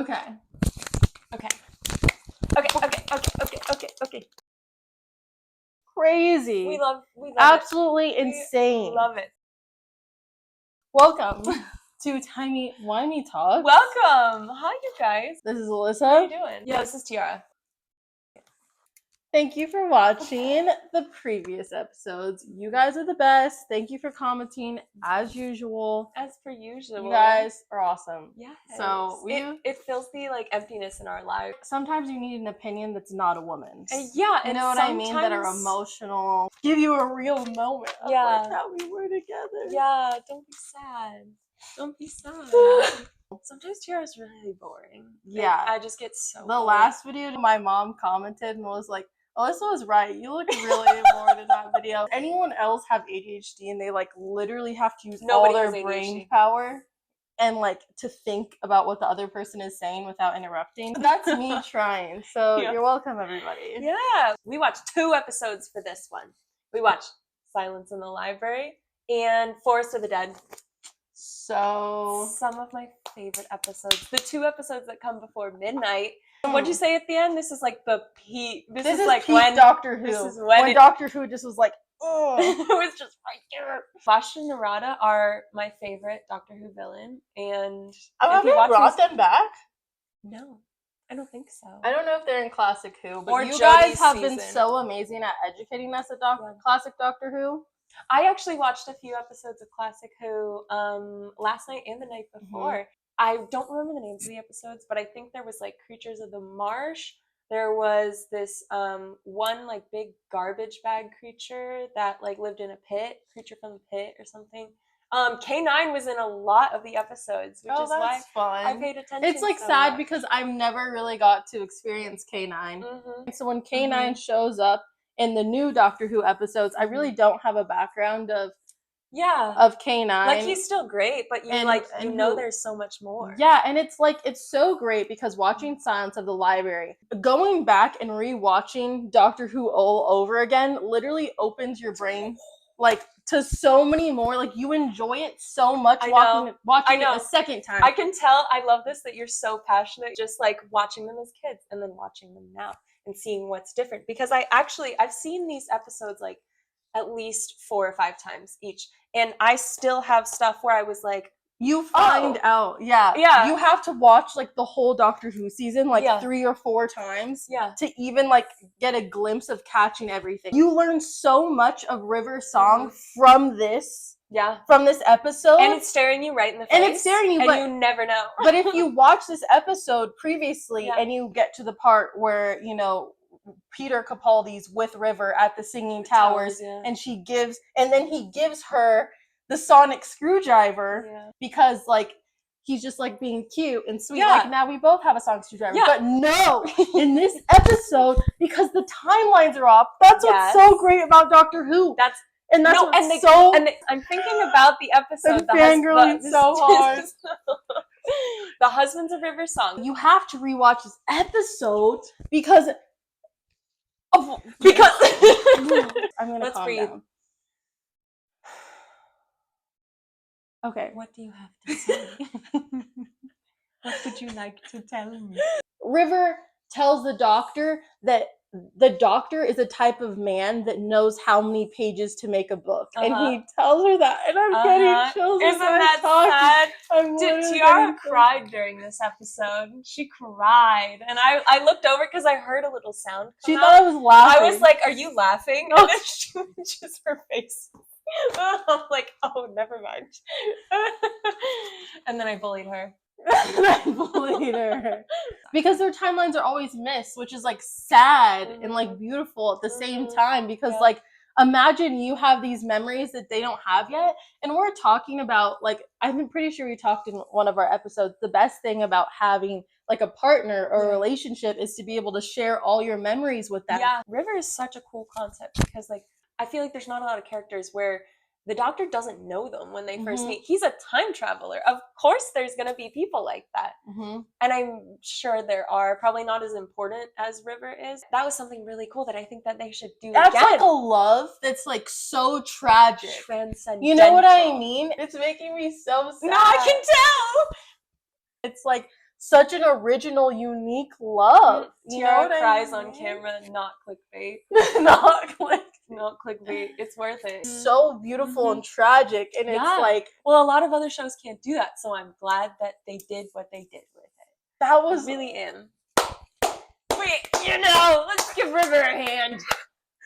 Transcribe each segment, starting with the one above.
Okay. Crazy. We love Absolutely it. insane. We love it. Welcome to Timey-Wimey Talks. Welcome. Hi, you guys. This is How are Alyssa. you doing? Yeah, this is Tyara. Thank you for watching the previous episodes. You guys are the best. Thank you for commenting as usual. As per usual. You guys are awesome. Yes. So it fills the emptiness in our lives. Sometimes you need an opinion that's not a woman's. Yeah, you know what I mean? That are emotional. Give you a real moment of like how we were together. Yeah, don't be sad. Don't be sad. Sometimes Tyara's really boring. Yeah. I just get so The bored. last video, my mom commented and was like, Alyssa was right. You look really bored in that video. Anyone else have ADHD and they like literally have to use all their brain power and like to think about what the other person is saying without interrupting. That's me trying. So you're welcome, everybody. Yeah. We watched 2 episodes for this one. We watched Silence in the Library and Forest of the Dead. So some of my favorite episodes. The 2 episodes that come before midnight. What'd you say at the end? This is like the peak. This is like peak when Doctor Who. This is when Doctor Who just was like, oh. It was just right there. Vashta and Nerada are my favorite Doctor Who villain, and have you brought them back? No, I don't think so. I don't know if they're in Classic Who, but you Jodie's guys have season. been so amazing at educating us at Classic Doctor Who. I actually watched a few episodes of Classic Who last night and the night before. Mm-hmm. I don't remember the names of the episodes, but I think there was like Creatures of the Marsh. There was this one like big garbage bag creature that like lived in a pit, creature from the pit or something. K9 was in a lot of the episodes, which is why fun. I paid attention. It's like so sad much. Because I've never really got to experience K9. Mm-hmm. So when K9 shows up in the new Doctor Who episodes, I really don't have a background of K9. Like he's still great, but you know there's so much more. Yeah, and it's so great because watching Silence of the Library, going back and rewatching Doctor Who all over again literally opens your brain like to so many more. Like you enjoy it so much watching it a second time. I can tell. I love this that you're so passionate just like watching them as kids and then watching them now and seeing what's different, because I've seen these episodes like at least 4 or 5 times each, and I still have stuff where I was like, you find out, you have to watch like the whole Doctor Who season 3 or 4 times to even like get a glimpse of catching everything. You learn so much of River's song from this episode, and it's staring you right in the face, and it's staring you, and you never know. But if you watch this episode previously and you get to the part where Peter Capaldi's with River at the Singing Towers, and he gives her the sonic screwdriver because he's just like being cute and sweet. Like now we both have a sonic screwdriver, but no, in this episode, because the timelines are off. That's what's so great about Doctor Who. And I'm thinking about the episode. Fangirling so hard. The Husbands of River's song. You have to rewatch this episode because I'm gonna calm down. Okay. What do you have to say? What would you like to tell me? River tells the Doctor that the Doctor is a type of man that knows how many pages to make a book. And he tells her that, and I'm getting chills. Isn't that sad? Tyara cried during this episode. She cried. And I looked over because I heard a little sound come out. Thought I was laughing. I was like, are you laughing? And then she just her face. I'm like, oh, never mind. And then I bullied her. Because their timelines are always missed, which is like sad and like beautiful at the same time, because like imagine you have these memories that they don't have yet. And we're talking about, like, I'm pretty sure we talked in one of our episodes, the best thing about having like a partner or a relationship is to be able to share all your memories with them. Yeah, River is such a cool concept because like I feel like there's not a lot of characters where the Doctor doesn't know them when they first meet. He's a time traveler. Of course there's going to be people like that. And I'm sure there are. Probably not as important as River is. That was something really cool that I think that they should do again. That's like a love that's like so tragic. Transcendental. You know what I mean? It's making me so sad. No, I can tell! It's like such an original, unique love. You know Tyara what cries I mean? on camera, not clickbait. Not clickbait. It's worth it. So beautiful and tragic, and it's like, well, a lot of other shows can't do that, so I'm glad that they did what they did with it. That was I really am. Wait, let's give River a hand.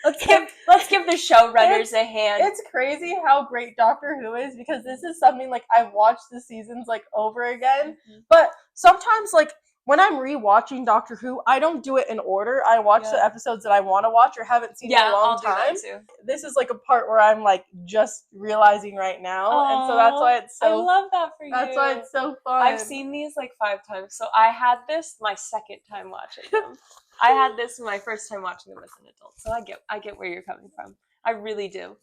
Let's give the showrunners a hand. It's crazy how great Doctor Who is, because this is something like I've watched the seasons like over again. But sometimes like when I'm rewatching Doctor Who, I don't do it in order. I watch the episodes that I want to watch or haven't seen in a long time. I'll do that too. This is like a part where I'm like just realizing right now, and so that's why it's so. I love that for you. That's why it's so fun. I've seen these like 5 times, so I had this my second time watching them. I had this my first time watching them as an adult, so I get where you're coming from. I really do.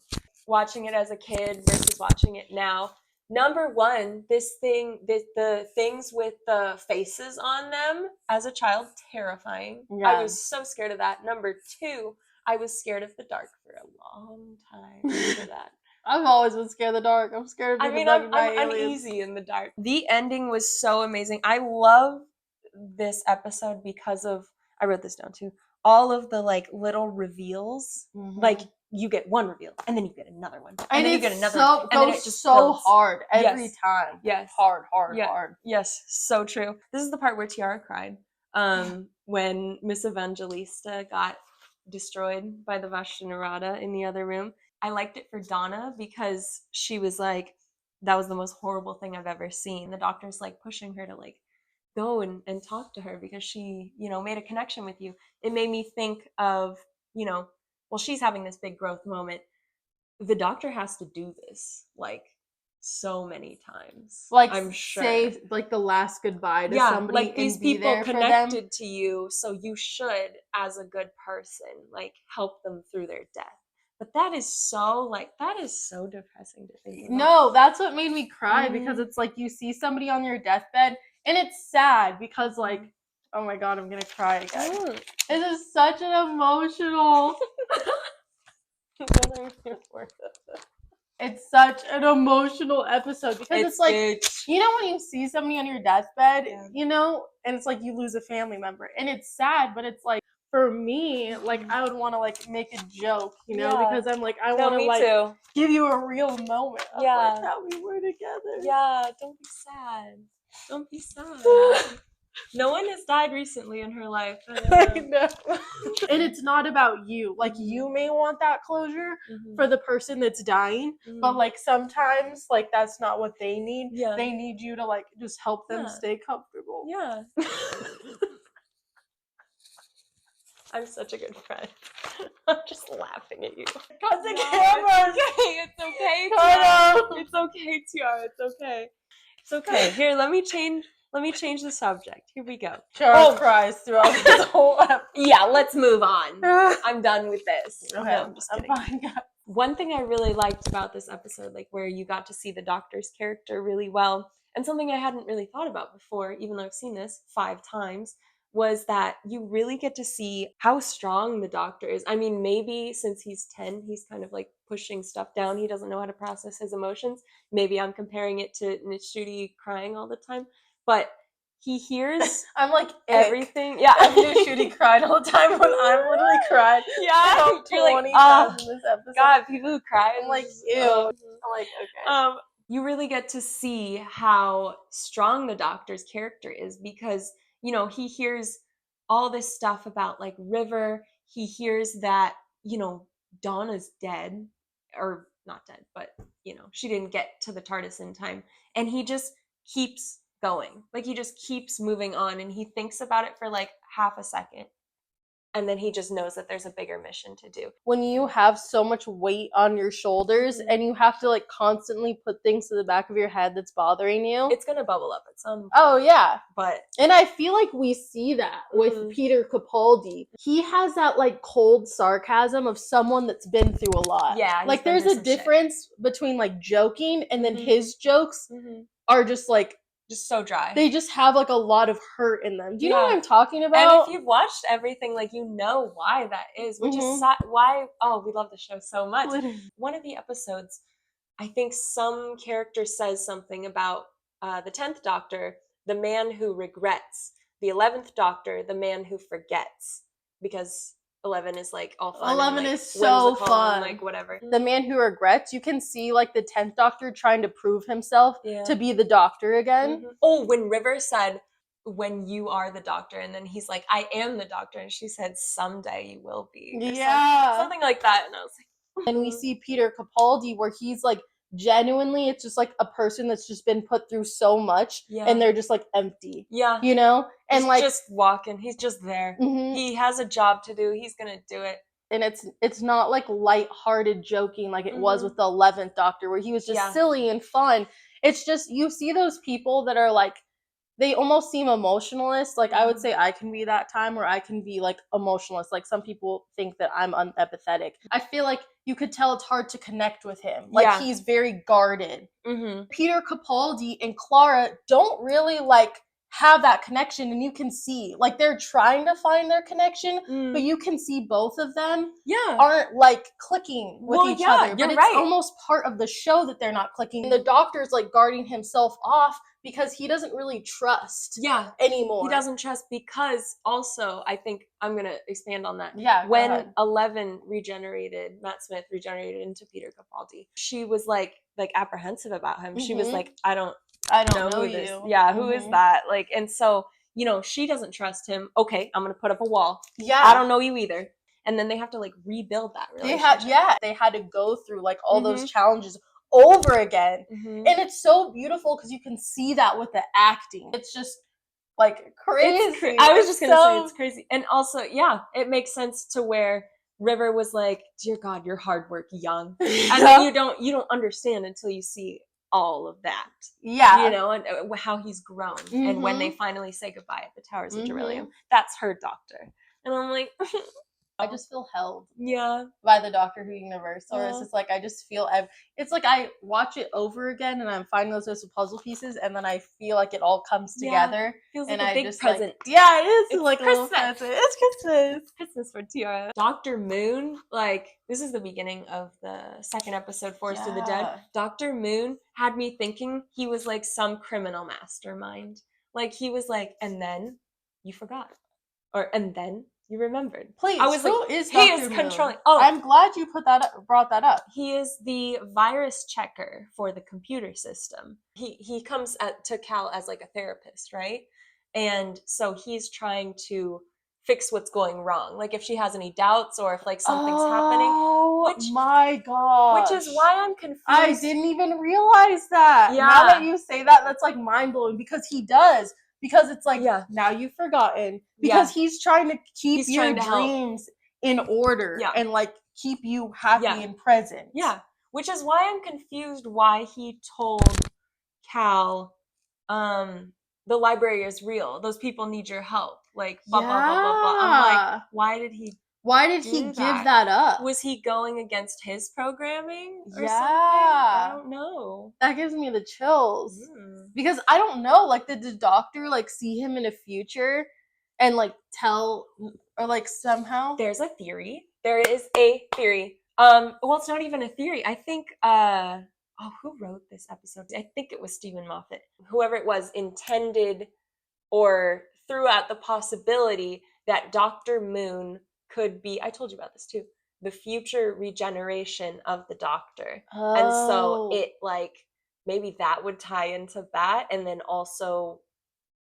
Watching it as a kid versus watching it now. Number one, the things with the faces on them as a child, terrifying. Yeah. I was so scared of that. Number two, I was scared of the dark for a long time after that. I've always been scared of the dark. I'm scared of being I'm uneasy in the dark. The ending was so amazing. I love this episode because of, I wrote this down too, all of the like little reveals. Like you get one reveal and then you get another one. And then you get another one. And then it just so hard every time. Yes. Hard. Yes, so true. This is the part where Tyara cried. When Miss Evangelista got destroyed by the Vashta Nerada in the other room. I liked it for Donna because she was like, that was the most horrible thing I've ever seen. The doctor's like pushing her to like go and talk to her because she, made a connection with you. It made me think of, well, she's having this big growth moment. The doctor has to do this like so many times. Like, I'm sure. Say like the last goodbye to somebody. Like these people connected to you, so you should, as a good person, like help them through their death. But that is so depressing to think about. No, that's what made me cry, because it's like you see somebody on your deathbed and it's sad because like, oh my god, I'm gonna cry again. This is such an emotional it's such an emotional episode because it's like, when you see somebody on your deathbed, and it's like you lose a family member and it's sad, but it's like, for me, like I would want to like make a joke, because I'm like, I want to like give you a real moment of like how we were together. Yeah, don't be sad. No one has died recently in her life. I know. And it's not about you. Like, you may want that closure for the person that's dying, but like sometimes like that's not what they need. Yeah. They need you to like just help them stay comfortable. Yeah. I'm such a good friend. I'm just laughing at you. Cut the camera. It's okay, Tiara. It's okay, Tiara. It's okay. It's okay. Here, let me change the subject. Here we go. Charles cries throughout this whole episode. Yeah, let's move on. I'm done with this. Okay, no, I'm just kidding. I'm fine. One thing I really liked about this episode, like where you got to see the doctor's character really well, and something I hadn't really thought about before, even though I've seen this 5 times, was that you really get to see how strong the doctor is. I mean, maybe since he's 10, he's kind of like pushing stuff down. He doesn't know how to process his emotions. Maybe I'm comparing it to Nishudi crying all the time, but he hears I'm like everything. Yeah, Nishudi cried all the time when I'm literally cried. Yeah, you're like, oh, in this episode. God, people who cry. I'm like, ew. I'm like, okay. You really get to see how strong the doctor's character is because, he hears all this stuff about like River. He hears that, Donna's dead, or not dead, but, she didn't get to the TARDIS in time. And he just keeps going. Like he just keeps moving on and he thinks about it for like half a second. And then he just knows that there's a bigger mission to do. When you have so much weight on your shoulders and you have to like constantly put things to the back of your head that's bothering you, it's gonna bubble up at some point. Oh yeah. And I feel like we see that with Peter Capaldi. He has that like cold sarcasm of someone that's been through a lot. Yeah. Like there's a difference between like joking and then his jokes are just like just so dry. They just have like a lot of hurt in them. Do you know what I'm talking about? And if you've watched everything, like you know why that is, which is why we love the show so much. Literally. One of the episodes, I think some character says something about the 10th Doctor the man who regrets, the 11th Doctor, the man who forgets, because 11 is like all fun. 11 and, like, is so fun. And, like whatever. The man who regrets, you can see like the 10th Doctor trying to prove himself to be the Doctor again. Mm-hmm. Oh, when River said, "When you are the Doctor," and then he's like, "I am the Doctor," and she said, "Someday you will be." Yeah. Something like that. And I was like, and we see Peter Capaldi where he's like, genuinely, it's just like a person that's just been put through so much and they're just like empty. Yeah. You know? And he's like just walking. He's just there. Mm-hmm. He has a job to do. He's gonna do it. And it's not like lighthearted joking like it was with the 11th Doctor where he was just silly and fun. It's just, you see those people that are like, they almost seem emotionalist. Like, I would say I can be that time where I can be like emotionalist. Like, some people think that I'm unempathetic. I feel like you could tell it's hard to connect with him. Like, he's very guarded. Mm-hmm. Peter Capaldi and Clara don't really like have that connection, and you can see like they're trying to find their connection, but you can see both of them aren't like clicking with each other. But it's almost part of the show that they're not clicking. And the Doctor's like guarding himself off because he doesn't really trust anymore. He doesn't trust because also, I think I'm going to expand on that. Yeah. When 11 regenerated, Matt Smith regenerated into Peter Capaldi, she was like apprehensive about him. Mm-hmm. She was like, I don't know who you. This. Yeah, who is that? Like, and so, you know, she doesn't trust him. Okay, I'm going to put up a wall. Yeah. I don't know you either. And then they have to like rebuild that relationship. They had to go through like all those challenges over again. Mm-hmm. And it's so beautiful because you can see that with the acting. It's just like crazy. I was just going to say it's crazy. And also, it makes sense to where River was like, dear God, your hard work, young. And then you don't understand until you see all of that. Yeah. You know, and how he's grown. Mm-hmm. And when they finally say goodbye at the Towers of Beryllium, that's her Doctor. And I'm like, I just feel held by the Doctor Who universe. Or it's just like, I just feel, it's like I watch it over again and I'm finding those little puzzle pieces and then I feel like it all comes together. Feels like and a big present. Like, it is. It's like Christmas. A little present. It's Christmas. Christmas for Tyara. Dr. Moon, like, this is the beginning of the second episode, Forest of the Dead. Dr. Moon had me thinking he was like some criminal mastermind. Like, he was like, and then you forgot. Or, and then you remembered. Please, I was who like, is he Dr. is Moon? Controlling. Oh, I'm glad you brought that up. He is the virus checker for the computer system. He comes to Cal as like a therapist, right? And so he's trying to fix what's going wrong. Like if she has any doubts or if like something's happening. Oh my God. Which is why I'm confused. I didn't even realize that. Yeah. Now that you say that, that's like mind blowing because he does. Because it's like, now you've forgotten. Because he's trying to keep your dreams in order and like keep you happy and present. Yeah. Which is why I'm confused why he told Cal, the library is real. Those people need your help. Like, blah, blah, blah, blah, blah. I'm like, why did he give that up? Was he going against his programming or something? I don't know. That gives me the chills. Because I don't know, like, did the Doctor, like, see him in the future and, like, tell, or, like, somehow? There's a theory. There is a theory. Well, it's not even a theory. I think, who wrote this episode? I think it was Stephen Moffat. Whoever it was intended or threw out the possibility that Dr. Moon could be, I told you about this too, the future regeneration of the Doctor. Oh. And so it like, maybe that would tie into that. And then also,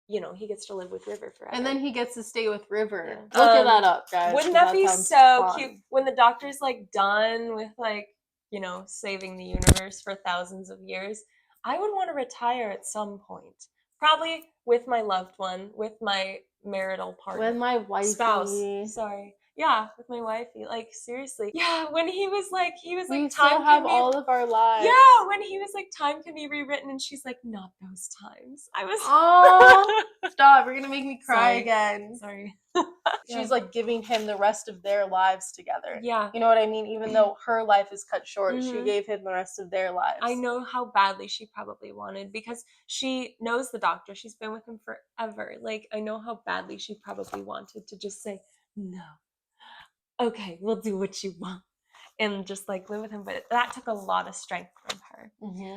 you know, he gets to live with River forever. And then he gets to stay with River. Yeah. Look that up, guys. Wouldn't that be so cute? When the Doctor's like done with like, you know, saving the universe for thousands of years, I would want to retire at some point. Probably with my loved one, with my marital partner. With my wifey. Spouse. Sorry. Yeah, with my wifey. Like, seriously. Yeah, when he was like, we still have all of our lives. Yeah, when he was like, time can be rewritten, and she's like, not those times. I was. Oh, stop! You're gonna make me cry again. Sorry. She's like giving him the rest of their lives together. Yeah. You know what I mean? Even though her life is cut short, she gave him the rest of their lives. I know how badly she probably wanted because she knows the Doctor. She's been with him forever. Like, I know how badly she probably wanted to just say, no. Okay, we'll do what you want. and just like live with him. But that took a lot of strength from her.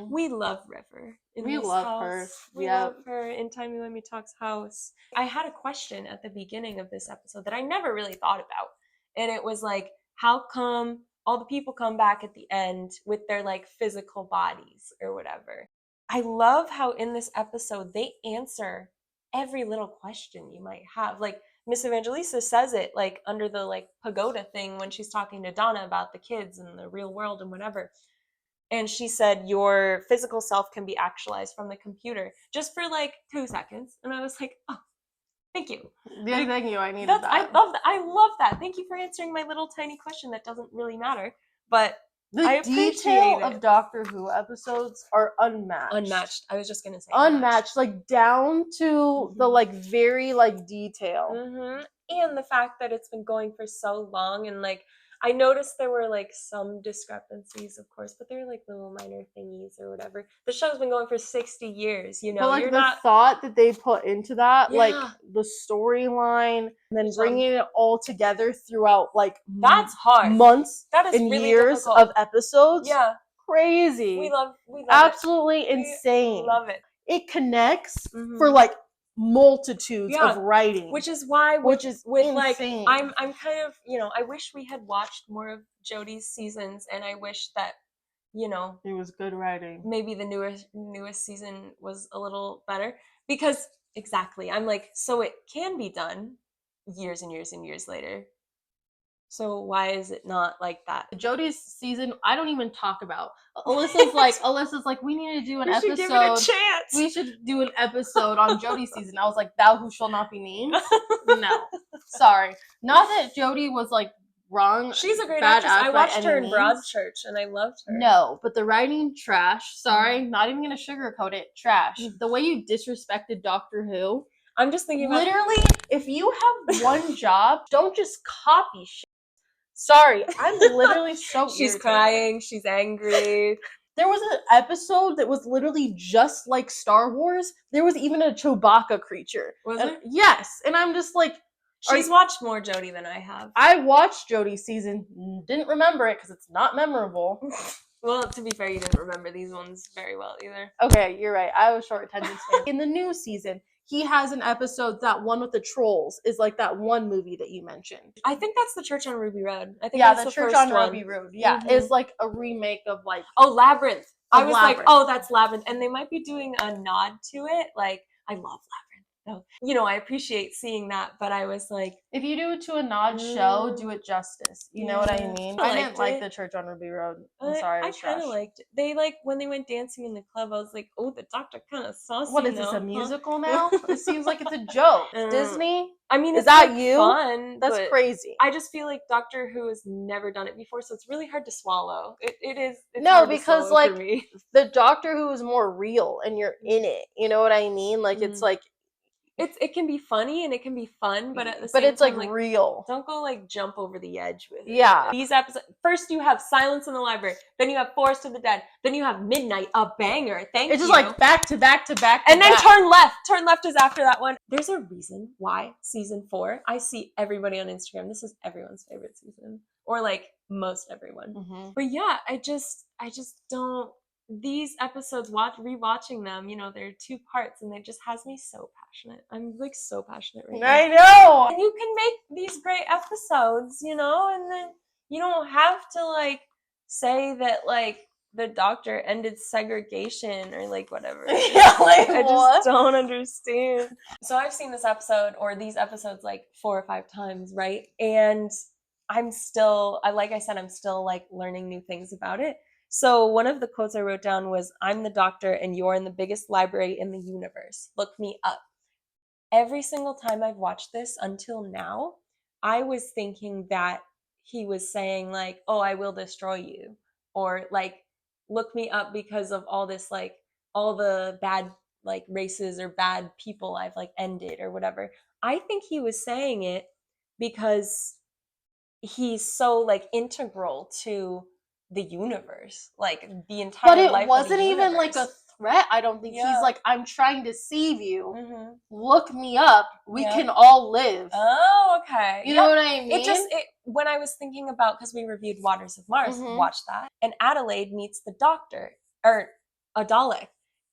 We love River in this house. We love her in Timey-Wimey Talks house. I had a question at the beginning of this episode that I never really thought about, and it was like, how come all the people come back at the end with their like physical bodies or whatever? I love how in this episode they answer every little question you might have. Like Miss Evangelista says it like under the like pagoda thing when she's talking to Donna about the kids and the real world and whatever. And she said, your physical self can be actualized from the computer just for like 2 seconds. And I was like, oh, thank you. Yeah, like, thank you. I needed that. I love that. I love that. Thank you for answering my little tiny question that doesn't really matter. But the detail of Doctor Who episodes are unmatched. Unmatched. I was just gonna say unmatched, like down to the like very like detail. And the fact that it's been going for so long, and like I noticed there were like some discrepancies, of course, but they're like little minor thingies or whatever. The show's been going for 60 years, you know. But like the thought that they put into that, like the storyline, and then bringing it all together throughout like that's hard. Months that is and really years difficult. of episodes. Yeah. Crazy. We love absolutely it. insane. We love it. It connects for like multitudes of writing, which is why with insane. Like I'm kind of, you know, I wish we had watched more of Jodie's seasons, and I wish that, you know, it was good writing. Maybe the newest season was a little better, because exactly, I'm like, so it can be done years and years and years later. So why is it not like that? Jodie's season, I don't even talk about. Alyssa's like, we need to do an episode. We should give it a chance. We should do an episode on Jodie's season. I was like, thou who shall not be named? No. Sorry. Not that Jodie was like wrong. She's a great actress. I watched her in Broadchurch and I loved her. No, but the writing, trash. Sorry, not even gonna sugarcoat it. Trash. The way you disrespected Doctor Who. I'm just thinking about literally, if you have one job, don't just copy shit. Sorry, I'm literally so She's irritated. crying, she's angry. There was an episode that was literally just like Star Wars. There was even a Chewbacca creature. Was there? Yes, and I'm just like... She's watched more Jodie than I have. I watched Jodie's season, didn't remember it because it's not memorable. Well, to be fair, you didn't remember these ones very well either. Okay, you're right. I was short attention span. In the new season, he has an episode, that one with the trolls is like that one movie that you mentioned. I think that's the Church on Ruby Road. I think that's the Church on Ruby Road. Yeah, it's like a remake of like... Oh, Labyrinth. I was like, oh, that's Labyrinth. And they might be doing a nod to it. Like, I love Labyrinth. So, you know, I appreciate seeing that, but I was like... If you do it to a nod show, do it justice. You know what I mean? I didn't like the Church on Ruby Road. I'm sorry. I kind of liked it. They, like, when they went dancing in the club, I was like, oh, the doctor kind of saucy. What is this, a musical now? It seems like it's a joke. Disney? I mean, is that you? Fun, that's crazy. I just feel like Doctor Who has never done it before, so it's really hard to swallow. It is. It's no, hard because to like for me. The Doctor Who is more real, and you're in it. You know what I mean? Like it's like it can be funny and it can be fun, but at the same time, it's like real. Don't go like jump over the edge with it. Yeah. These episodes. First, you have Silence in the Library. Then you have Forest of the Dead. Then you have Midnight, a banger. Thank you. It's just like back to back to back. And then Turn Left. Turn Left is after that one. There's a reason why season 4. I see everybody on Instagram. This is everyone's favorite season, or like most everyone. But yeah, I just don't. These episodes, rewatching them, you know, they're 2 parts, and it just has me so passionate. I'm like so passionate right now. I know. And you can make these great episodes, you know, and then you don't have to like say that like the doctor ended segregation or like whatever. Yeah, like I just don't understand. So I've seen this episode or these episodes like 4 or 5 times, right? And I'm still, like I said, I'm still like learning new things about it. So one of the quotes I wrote down was, I'm the doctor and you're in the biggest library in the universe. Look me up. Every single time I've watched this until now, I was thinking that he was saying like, oh, I will destroy you. Or like, look me up because of all this, like all the bad like races or bad people I've like ended or whatever. I think he was saying it because he's so like integral to the universe, like the entire life. But it wasn't even like a threat. I don't think he's like, I'm trying to save you. Mm-hmm. Look me up. We can all live. Oh, okay. You know what I mean? When I was thinking about, because we reviewed Waters of Mars, watch that, and Adelaide meets the doctor, or a Dalek,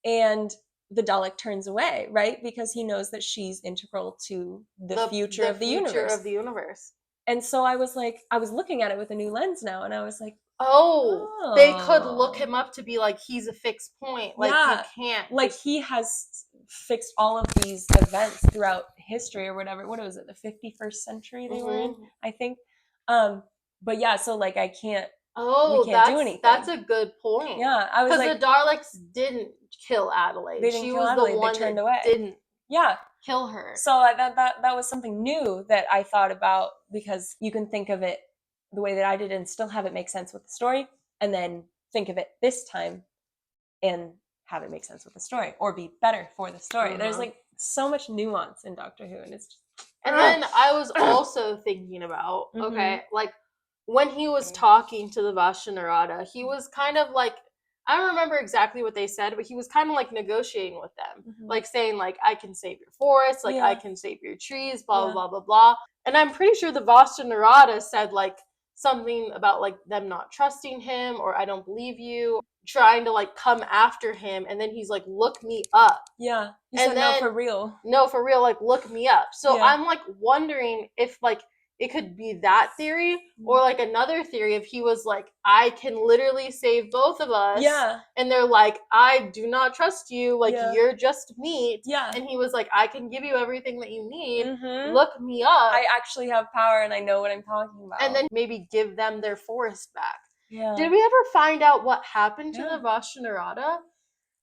and the Dalek turns away, right? Because he knows that she's integral to the future of the universe. And so I was like, I was looking at it with a new lens now, and I was like, oh, they could look him up to be like, he's a fixed point. Like, you can't. Like, he has fixed all of these events throughout history or whatever. What was it? The 51st century they were in, I think. But yeah, so like, we can't do anything. That's a good point. Yeah, I was like, because the Daleks didn't kill Adelaide. They didn't kill Adelaide. The one they turned away. Didn't kill her. So that was something new that I thought about, because you can think of it the way that I did and still have it make sense with the story, and then think of it this time and have it make sense with the story, or be better for the story. There's like so much nuance in Doctor Who, and it's just... And then I was also thinking about, okay, like when he was talking to the Vashta Nerada, he was kind of like, I don't remember exactly what they said, but he was kind of like negotiating with them, like saying like, I can save your forests, like I can save your trees, blah, blah, blah, blah, blah. And I'm pretty sure the Vashta Nerada said like something about like them not trusting him, or I don't believe you, trying to like come after him. And then he's like, look me up. Yeah. He said, no, for real. No, for real, like look me up. So I'm like wondering if like it could be that theory, or like another theory if he was like, I can literally save both of us. Yeah. And they're like, I do not trust you. Like, you're just meat. Yeah. And he was like, I can give you everything that you need. Look me up. I actually have power and I know what I'm talking about. And then maybe give them their forest back. Yeah. Did we ever find out what happened to the Vashta Nerada?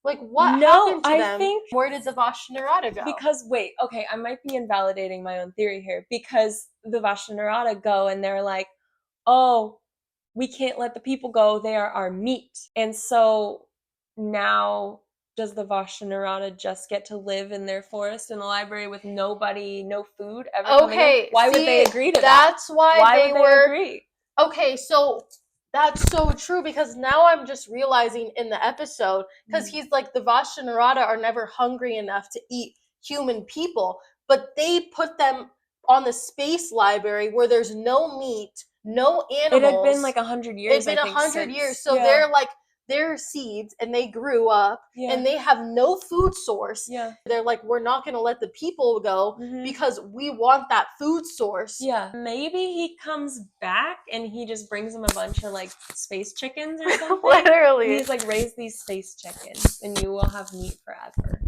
Like, what happened to them? Where did the Vashta Nerada go? Because, wait, okay, I might be invalidating my own theory here. Because the Vashta Nerada go and they're like, oh, we can't let the people go. They are our meat. And so now, does the Vashta Nerada just get to live in their forest in the library with nobody, no food ever coming in? Why would they agree to that? That's why they would agree. Okay, so... That's so true, because now I'm just realizing in the episode, because he's like, the Vashta Nerada are never hungry enough to eat human people, but they put them on the space library where there's no meat, no animals. It had been like 100 years. It's been 100 years. So they're like, they're seeds and they grew up and they have no food source. Yeah. They're like, we're not going to let the people go because we want that food source. Yeah. Maybe he comes back and he just brings them a bunch of like space chickens or something. Literally. And he's like, raise these space chickens and you will have meat forever.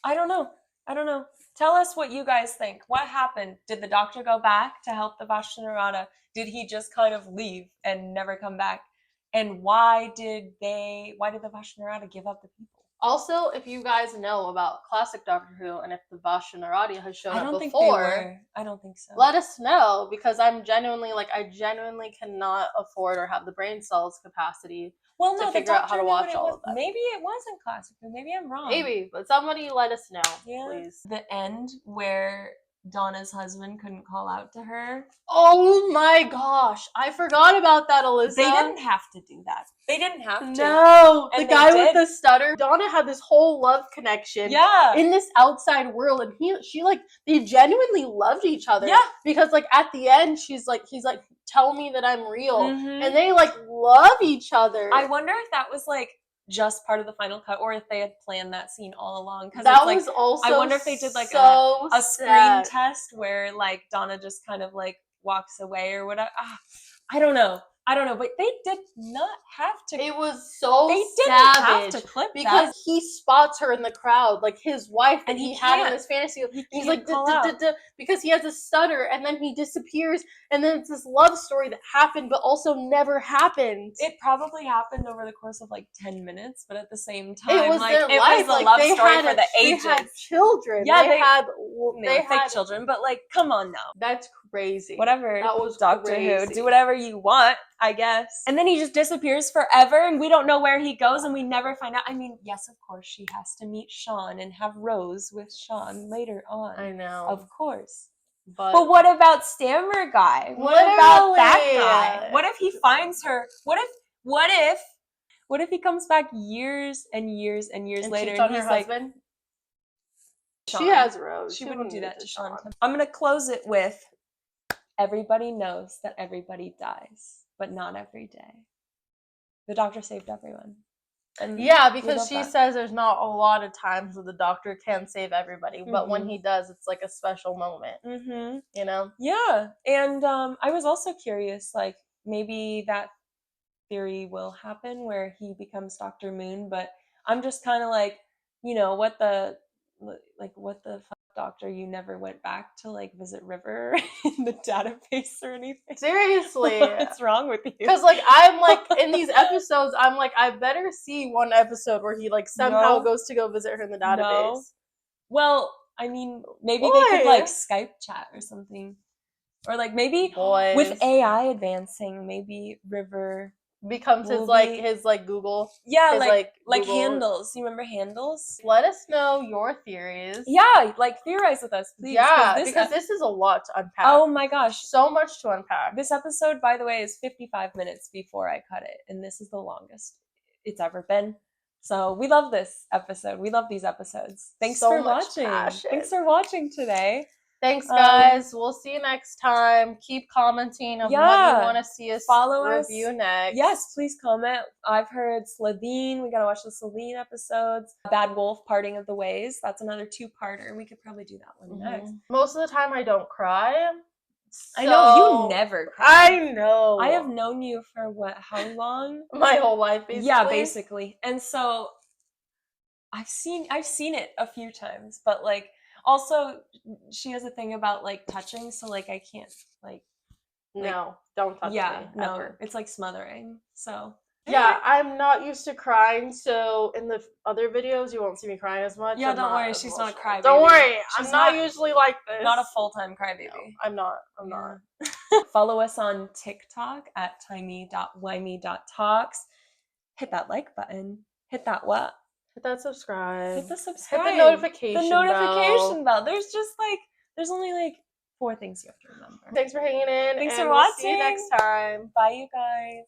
I don't know. Tell us what you guys think. What happened? Did the doctor go back to help the Vashta Nerada? Did he just kind of leave and never come back? And why did the Vashta Nerada give up the people? Also, if you guys know about classic Doctor Who and if the Vashta Nerada has shown up before, I don't think so. Let us know, because I genuinely cannot afford or have the brain cells capacity to figure out how to watch all of that. Maybe it wasn't classic Who. Maybe I'm wrong. Maybe, but somebody let us know, please. The end where Donna's husband couldn't call out to her. Oh my gosh. I forgot about that, Alyssa. They didn't have to do that. They didn't have to. No. The guy with the stutter. Donna had this whole love connection in this outside world, and they genuinely loved each other. Yeah. Because like at the end he's like, tell me that I'm real. And they like love each other. I wonder if that was like just part of the final cut, or if they had planned that scene all along. Because that was also I wonder if they did like a screen test where like Donna just kind of like walks away or whatever. I don't know, but they did not have to. It was so they savage didn't have to clip because that. He spots her in the crowd, like his wife, and he had in his fantasy. He's like, because he has a stutter, and then he disappears, and then it's this love story that happened, but also never happened. It probably happened over the course of like 10 minutes, but at the same time, it was like their it life. was a love story for the ages. They had children. Yeah, they had fake children, but like, come on now. That's crazy. Whatever. That was Doctor Who. Do whatever you want, I guess. And then he just disappears forever, and we don't know where he goes, and we never find out. I mean, yes, of course, she has to meet Sean and have Rose with Sean later on. I know. Of course. But what about Stammer guy? What about that guy? What if he finds her? What if What if he comes back years and years and years later cheats on and he's her like, husband? Sean. She has Rose. She wouldn't do that to Sean. I'm going to close it with, everybody knows that everybody dies, but not every day. The doctor saved everyone. And yeah, because she says there's not a lot of times where the doctor can save everybody, but when he does, it's like a special moment. You know? Yeah. And I was also curious, like, maybe that theory will happen where he becomes Dr. Moon, but I'm just kind of like, you know, what the fuck, doctor, you never went back to like visit River in the database or anything? Seriously. What's wrong with you? Because like I'm like in these episodes, I'm like, I better see one episode where he like somehow goes to go visit her in the database. No. Well, I mean, maybe they could like Skype chat or something. Or like maybe with AI advancing, maybe River becomes his like Google. Yeah, his, like Google. Handles. You remember Handles? Let us know your theories. Yeah, like theorize with us, please. Yeah, because this is a lot to unpack. Oh my gosh. So much to unpack. This episode, by the way, is 55 minutes before I cut it, and this is the longest it's ever been. So we love this episode. We love these episodes. Thanks for watching. Passion. Thanks for watching today. Thanks, guys. We'll see you next time. Keep commenting on what you want to see us review next. Yes, please comment. I've heard Sladine. We got to watch the Sladine episodes. Bad Wolf, Parting of the Ways. That's another 2-parter. We could probably do that one next. Most of the time, I don't cry. So, I know. You never cry. I know. I have known you for how long? My whole life, basically. Yeah, basically. And so I've seen it a few times, but like, also, she has a thing about like touching, so like I can't no, don't touch me. No, ever. It's like smothering. So yeah, I'm not used to crying, so in the other videos you won't see me crying as much. Yeah, don't worry, she's not a crybaby. Don't worry, I'm not usually like this. Not a full-time crybaby. No, I'm not. Follow us on TikTok at Timey-Wimey.talks. Hit that like button. Hit that what? Hit that subscribe. Hit the subscribe. Hit the notification bell. There's only like 4 things you have to remember. Thanks for hanging in. Thanks for watching. We'll see you next time. Bye, you guys.